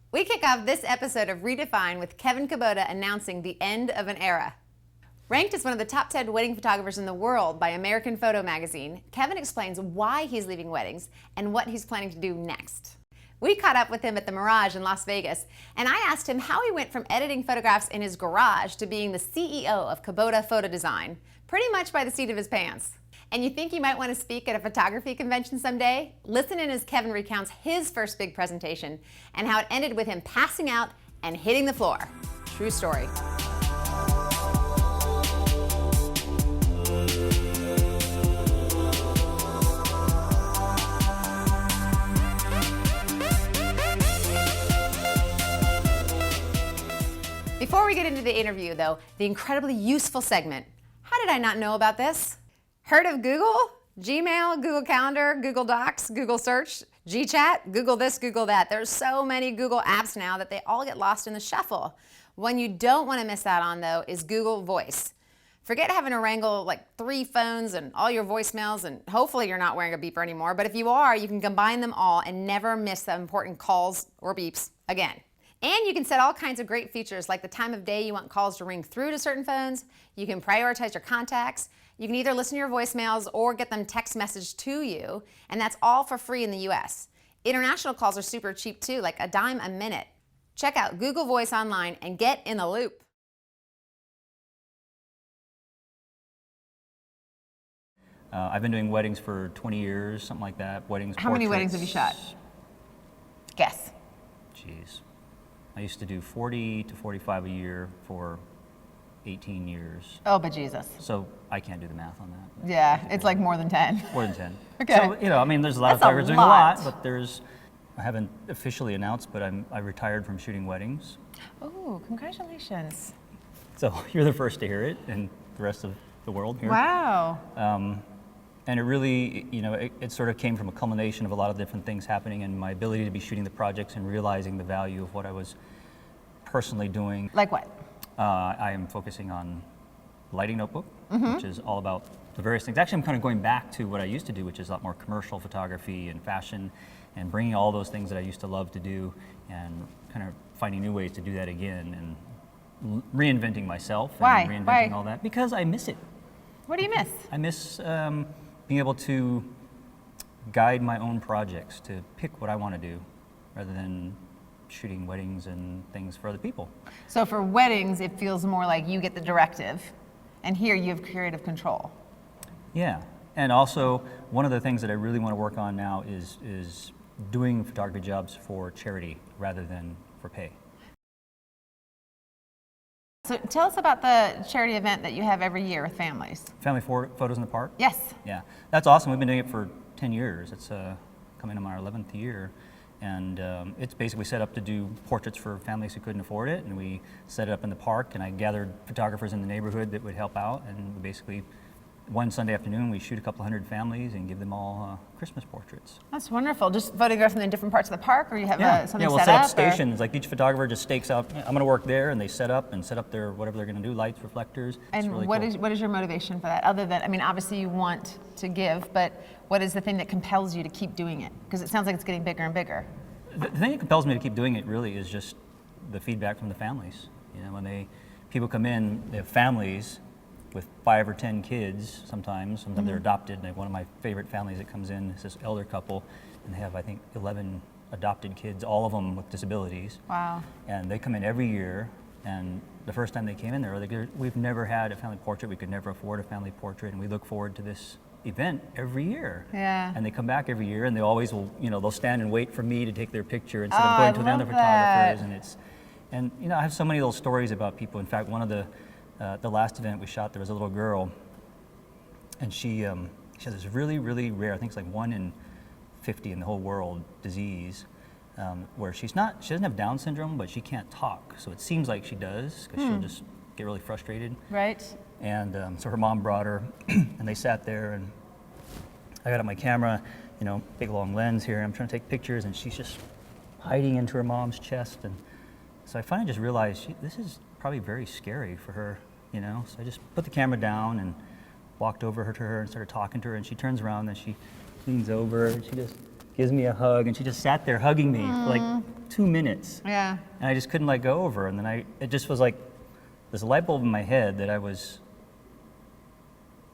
We kick off this episode of reDefine with Kevin Kubota announcing the end of an era. Ranked as one of the top 10 wedding photographers in the world by American Photo magazine, Kevin explains why he's leaving weddings and what he's planning to do next. We caught up with him at the Mirage in Las Vegas, and I asked him how he went from editing photographs in his garage to being the CEO of Kubota Photo Design, pretty much by the seat of his pants. And you think you might want to speak at a photography convention someday? Listen in as Kevin recounts his first big presentation and how it ended with him passing out and hitting the floor. True story. Before we get into the interview, though, the incredibly useful segment. How did I not know about this? Heard of Google? Gmail, Google Calendar, Google Docs, Google Search, GChat, Google this, Google that. There's so many Google apps now that they all get lost in the shuffle. One you don't want to miss out on, though, is Google Voice. Forget having to wrangle like 3 phones and all your voicemails, and hopefully you're not wearing a beeper anymore, but if you are, you can combine them all and never miss the important calls or beeps again. And you can set all kinds of great features like the time of day you want calls to ring through to certain phones. You can prioritize your contacts. You can either listen to your voicemails or get them text messaged to you, and that's all for free in the US. International calls are super cheap too, like a dime a minute. Check out Google Voice online and get in the loop. I've been doing weddings for 20 years, something like that. Weddings. How many weddings have you shot? Guess. Jeez. I used to do 40 to 45 a year for 18 years. Oh, but Jesus. So I can't do the math on that. Yeah, it's like more than 10. More than 10. Okay. So, you know, I mean, there's a lot of photographers doing a lot, but I haven't officially announced, but I retired from shooting weddings. Oh, congratulations. So you're the first to hear it, and the rest of the world here. Wow. And it really, you know, it sort of came from a culmination of a lot of different things happening and my ability to be shooting the projects and realizing the value of what I was personally doing. Like what? I am focusing on Lighting Notebook, which is all about the various things. Actually, I'm kind of going back to what I used to do, which is a lot more commercial photography and fashion, and bringing all those things that I used to love to do and kind of finding new ways to do that again and reinventing myself. Why? And reinventing Why? all that. Because I miss it. What do you miss? I miss being able to guide my own projects, to pick what I want to do rather than shooting weddings and things for other people. So for weddings, it feels more like you get the directive, and here you have creative control. Yeah, and also one of the things that I really want to work on now is doing photography jobs for charity rather than for pay. So tell us about the charity event that you have every year with families. Family Photos in the Park? Yes. Yeah, that's awesome. We've been doing it for 10 years. It's coming on our 11th year. And it's basically set up to do portraits for families who couldn't afford it. And we set it up in the park, and I gathered photographers in the neighborhood that would help out. And we basically, one Sunday afternoon, we shoot a couple hundred families and give them all Christmas portraits. That's wonderful. Just photographing them in different parts of the park, or you have something we'll set set up up? stations. Like each photographer just stakes out, I'm going to work there, and they set up their whatever they're going to do, lights, reflectors. And it's really what cool. is your motivation for that? Other than, I mean, obviously you want to give, but what is the thing that compels you to keep doing it? Because it sounds like it's getting bigger and bigger. The thing that compels me to keep doing it really is just the feedback from the families. You know, when people come in, they have families with 5 or 10 kids sometimes they're adopted. Like one of my favorite families that comes in is this elder couple, and they have, I think, 11 adopted kids, all of them with disabilities. Wow. And they come in every year, and the first time they came in there, we've never had a family portrait, we could never afford a family portrait, and we look forward to this event every year. Yeah. And they come back every year, and they always will, you know, they'll stand and wait for me to take their picture instead of going to the other photographers. And you know, I have so many little stories about people. In fact, one of the last event we shot, there was a little girl, and she has this really, really rare, I think it's like 1 in 50 in the whole world disease, where she doesn't have Down syndrome, but she can't talk. So it seems like she does, because she'll just get really frustrated. Right. And so her mom brought her, and they sat there, and I got out my camera, you know, big long lens here, and I'm trying to take pictures, and she's just hiding into her mom's chest. And so I finally just realized this is probably very scary for her, you know. So I just put the camera down and walked over to her and started talking to her, and she turns around and she leans over and she just gives me a hug, and she just sat there hugging me for like 2 minutes. Yeah. And I just couldn't let go of her. And then it just was like this light bulb in my head that I was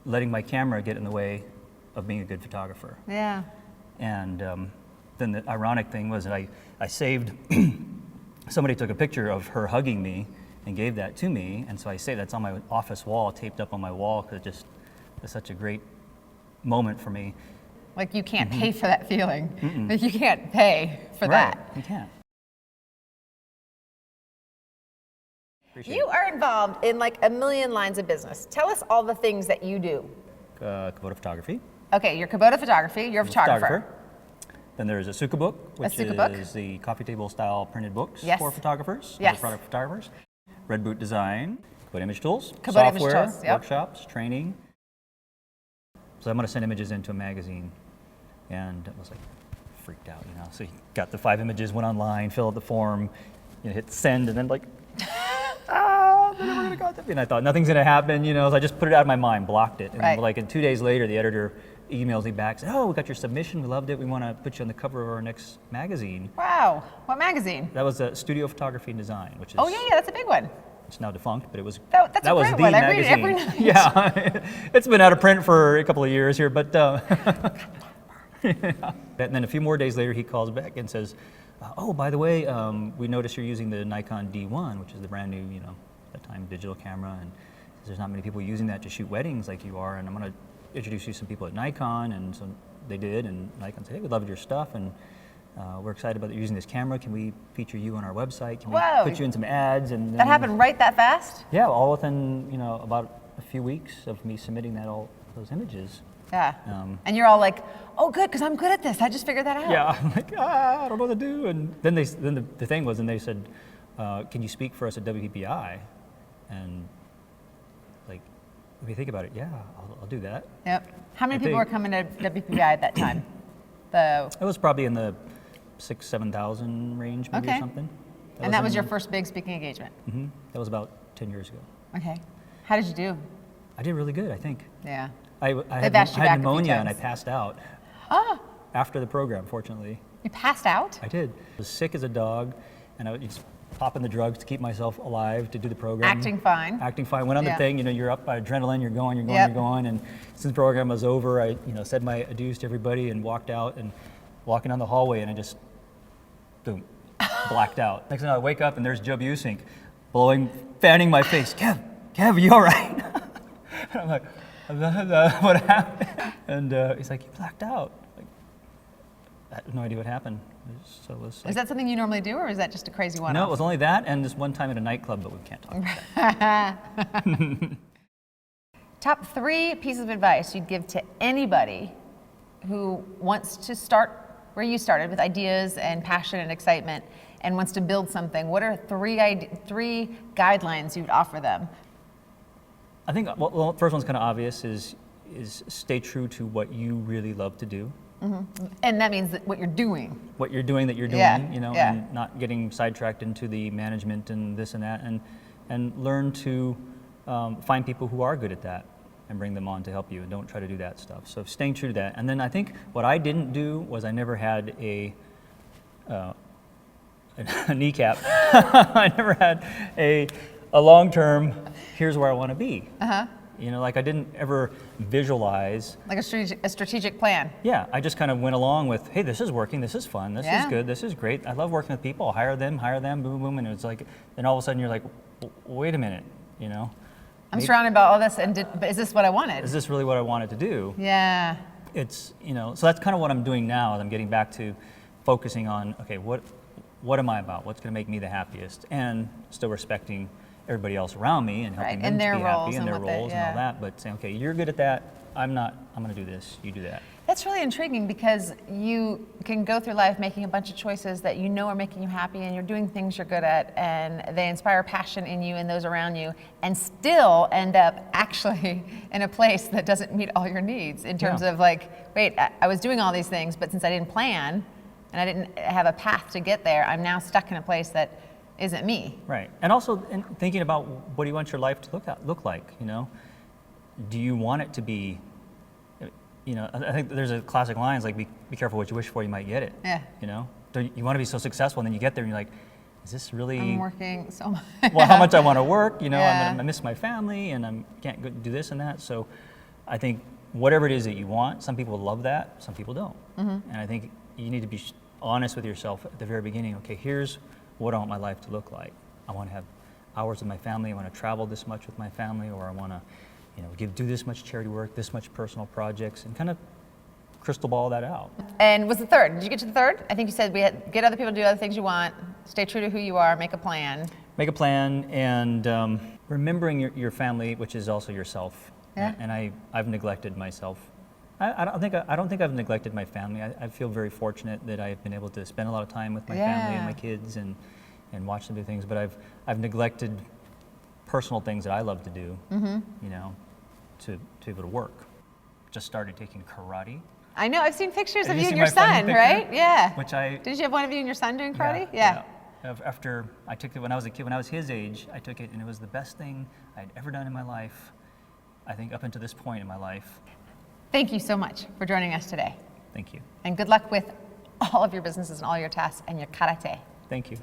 letting my camera get in the way of being a good photographer. Yeah. And then the ironic thing was that I saved, somebody took a picture of her hugging me and gave that to me. And so I saved, that's on my office wall, taped up on my wall, because it just was such a great moment for me. Like you can't pay for that feeling. Like you can't pay for that. You can't. Appreciate You are involved in like a million lines of business. Tell us all the things that you do. Kubota Photography. Okay, you're Kubota Photography. You're a photographer. Then there's a Suka book, which Suka book. is the coffee table style printed books Yes. for photographers, Yes. for product photographers. Red Boot Design, Kubota Image Tools, Kubota Image software, Tools, yep. workshops, training. So I'm going to send images into a magazine, and I was like freaked out, you know. So you got the 5 images, went online, filled out the form, you know, hit send, and then like, they're never going to contact me. And I thought nothing's going to happen, you know. So I just put it out of my mind, blocked it, and Right. like, and 2 days later, the editor emails me back, said, "Oh, we got your submission, we loved it. We want to put you on the cover of our next magazine." Wow. What magazine? That was Studio Photography and Design, which is Oh yeah, that's a big one. it's now defunct, but it was That's a was great the one. I read it magazine. every night. Yeah, it's been out of print for a couple of years here, but and then a few more days later, he calls back and says, "Oh, by the way, we noticed you're using the Nikon D1, which is the brand new, you know, at that time digital camera, and there's not many people using that to shoot weddings like you are, and I'm going to introduce you to some people at Nikon." And so they did, and Nikon said, "Hey, we loved your stuff, and we're excited about using this camera. Can we feature you on our website? Can we Whoa. put you in some ads?" And then, That happened right that fast? Yeah, all within, you know, about a few weeks of me submitting all those images. Yeah. And you're all like, "Oh, good, because I'm good at this. I just figured that out." Yeah, I'm like, I don't know what to do. And then the thing was, and they said, "Can you speak for us at WPPI?" And like, if you think about it, yeah, I'll do that. Yep. How many I people were think- coming to WPPI at that time? It was probably in the 6,000-7,000 range, maybe, Okay. or something. And that was your in- first big speaking engagement. That was about 10 years ago. Okay. How did you do? I did really good, I think. Yeah. I They've had asked you back a few pneumonia and I times. passed out Oh, after the program, fortunately. you passed out? I did. I was sick as a dog, and I was just popping the drugs to keep myself alive to do the program. Acting fine. Acting fine. Went on Yeah. the thing, you know, you're up by adrenaline, you're going, Yep. you're going. And since the program was over, I, you know, said my adieus to everybody and walked out and walking down the hallway, and I just, boom, blacked out. Next thing I wake up and there's Joe Busink fanning my face. Kev, are you all right? And I'm like, what happened? And he's like, you blacked out. Like, I have no idea what happened. So it was Is like, that something you normally do, or is that just a crazy one? no, it was only that and this one time at a nightclub, but we can't talk about that. Top 3 pieces of advice you'd give to anybody who wants to start where you started with ideas and passion and excitement and wants to build something. What are 3 guidelines you'd offer them? I think, well, the first one's kind of obvious, is stay true to what you really love to do. And that means that what you're doing. What you're doing that you're doing, Yeah, you know, yeah. and not getting sidetracked into the management and this and that, and learn to find people who are good at that and bring them on to help you, and don't try to do that stuff. So staying true to that. And then I think what I didn't do was I never had a kneecap. I never had a long-term, here's where I want to be. You know, like I didn't ever visualize. Like a strategic plan. Yeah, I just kind of went along with, hey, this is working, this is fun, this Yeah. is good, this is great. I love working with people. I'll hire them, boom, boom, and it's like, then all of a sudden you're like, wait a minute, you know, I'm surrounded by all this, but is this what I wanted? is this really what I wanted to do? Yeah. It's, you know, so that's kind of what I'm doing now. Is I'm getting back to focusing on, okay, what am I about? What's going to make me the happiest? And still respecting everybody else around me and helping Right, them and to their be roles happy and and their what they- roles and yeah. all that. But saying, okay, you're good at that. I'm not. I'm going to do this. You do that. That's really intriguing because you can go through life making a bunch of choices that you know are making you happy, and you're doing things you're good at, and they inspire passion in you and those around you, and still end up actually in a place that doesn't meet all your needs in terms Yeah. of like, wait, I was doing all these things, but since I didn't plan and I didn't have a path to get there, I'm now stuck in a place that isn't me. Right. And also thinking about what do you want your life to look like, you know? Do you want it to be, you know, I think there's a classic line, it's like, be careful what you wish for, you might get it. Yeah. You know? you want to be so successful, and then you get there and you're like, is this really? I'm working so much. Well, how much I want to work, you know, Yeah. I miss my family, and I can't go do this and that. So I think whatever it is that you want, some people love that, some people don't. And I think you need to be honest with yourself at the very beginning. Okay, here's what I want my life to look like. I want to have hours with my family. I want to travel this much with my family, or I want to, you know, do this much charity work, this much personal projects, and kind of crystal ball that out. And was the third? Did you get to the third? I think you said get other people to do other things you want, stay true to who you are, make a plan. Make a plan, and remembering your family, which is also yourself. Yeah. And I've neglected myself. I don't think I've neglected my family. I feel very fortunate that I've been able to spend a lot of time with my family and my kids and watch them do things. But I've neglected personal things that I love to do. You know, to be able to work. Just started taking karate. I know, I've seen pictures Have of you you seen and your my funny son, picture? right? Yeah. Which I Didn't you have one of you and your son doing karate? Yeah. After I took it when I was a kid, when I was his age, I took it, and it was the best thing I'd ever done in my life. I think up until this point in my life. Thank you so much for joining us today. Thank you. And good luck with all of your businesses and all your tasks and your karate. Thank you.